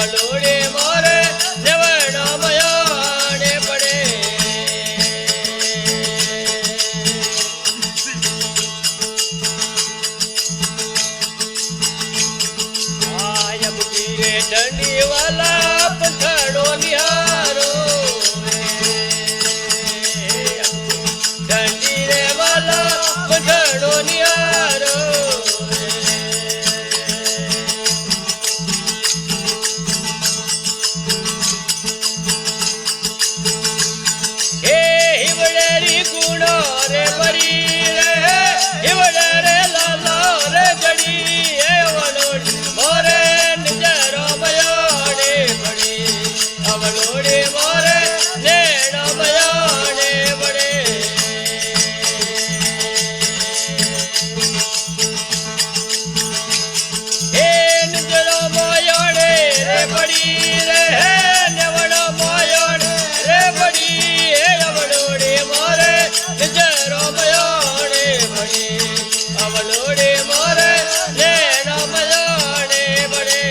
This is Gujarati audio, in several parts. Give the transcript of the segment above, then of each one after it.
અવલોડે મોરે દેવડો મયોડે પડે આય બુટીરે દંડી વાલા પથડો નિહારો દંડી રે વાલા પથડો નિહારો ગુણો રે પરી રે હિવડે રે લાલો રે જડી એ વલોડ મોરે નિજરો મયોડે પડી અવલોડે મોરે નેડો મયોડે પડે એ નિજરો મયોડે રે પડી રે નેવડો મયોડે રે પડી એ અવલોડે મોરે નિજરો મયોડે પડી અવલોડે મોરે નેડો મયોડે પડે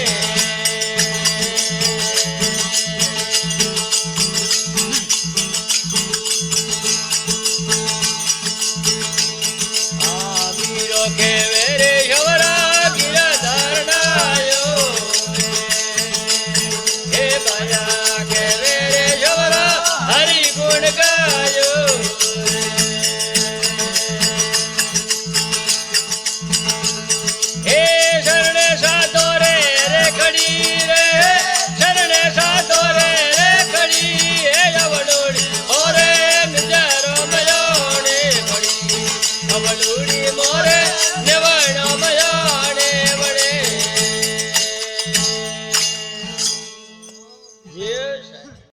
આ વીરો કેવે રે યવરા ગિરધર નાયો હે બાયા કેવે રે યવરા હરિ ગુણ ગાયો હે શરણે સાધો રે રે ખડી રે શરણે સાધો રે રે ખડી હે અવલોડી મોરે નિજરો મયોડે પડી અવલોડી મોરે નેવ